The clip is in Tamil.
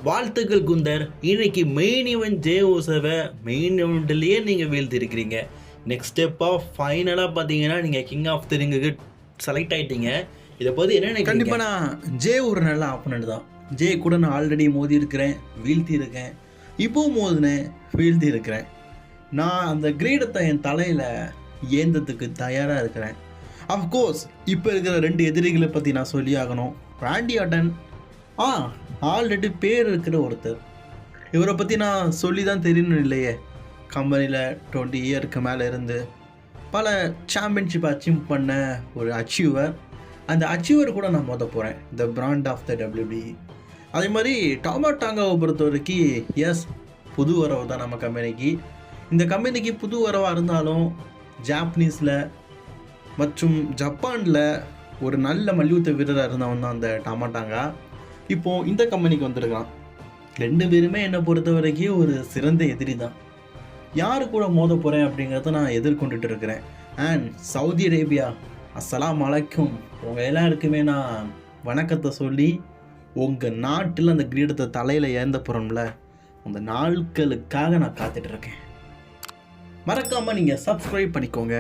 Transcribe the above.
வாழ்த்துக்கள் குந்தர். இன்னைக்கு மெயின் ஈவெண்ட் ஜே ஓசோவை மெயின் ஈவெண்ட்லேயே நீங்கள் வீழ்த்திருக்கிறீங்க. நெக்ஸ்ட் ஸ்டெப்பாக ஃபைனலாக பார்த்தீங்கன்னா நீங்கள் கிங் ஆஃப் தி ரிங்குக்கு செலக்ட் ஆகிட்டீங்க. இதை பற்றி என்ன நினைக்கிறீங்க? கண்டிப்பாக நான் ஜே ஒரு நல்ல ஆப்பனண்ட் தான். ஜே கூட நான் ஆல்ரெடி மோதி இருக்கிறேன், வீழ்த்தி இருக்கேன், இப்போவும் மோதினேன், வீழ்த்தி இருக்கிறேன். நான் அந்த கிரீடத்தை என் தலையில் ஏந்ததுக்கு தயாராக இருக்கிறேன். அஃப்கோர்ஸ் இப்போ இருக்கிற 2 எதிரிகளை பற்றி நான் சொல்லி ஆகணும். ராண்டி ஆர்டன் ஆல்ரெடி பேர் இருக்கிற ஒருத்தர். இவரை பற்றி நான் சொல்லி தான் தெரியணும் இல்லையே. கம்பெனியில் 20 இயருக்கு மேலே இருந்து பல சாம்பியன்ஷிப் அச்சீவ் பண்ண ஒரு அச்சீவர். அந்த அச்சீவர் கூட நான் மோத போகிறேன், the brand of the WWE. அதே மாதிரி டாமா டாங்காவை பொறுத்த வரைக்கும் எஸ், புது வரவு தான் நம்ம கம்பெனிக்கு. இந்த கம்பெனிக்கு புது வரவாக இருந்தாலும் ஜாப்பனீஸில் மற்றும் ஜப்பானில் ஒரு நல்ல மல்யுத்த வீரராக இருந்தவன் தான் அந்த டாமா டாங்கா. இப்போது இந்த கம்பெனிக்கு வந்திருக்கான். 2 பேருமே என்னை பொறுத்த வரைக்கும் ஒரு சிறந்த எதிரி தான். யார் கூட மோத போகிறேன் அப்படிங்கிறத நான் எதிர்கொண்டுட்டு இருக்கிறேன். அண்ட் சவுதி அரேபியா, அஸ்ஸலாமு அலைக்கும். உங்கள் எல்லாருக்குமே நான் வணக்கத்தை சொல்லி உங்கள் நாட்டில் அந்த கிரீடத்தை தலையில் ஏந்த போகிறோம்ல, அந்த நாட்களுக்காக நான் காத்துட்ருக்கேன். மறக்காமல் நீங்கள் சப்ஸ்கிரைப் பண்ணிக்கோங்க.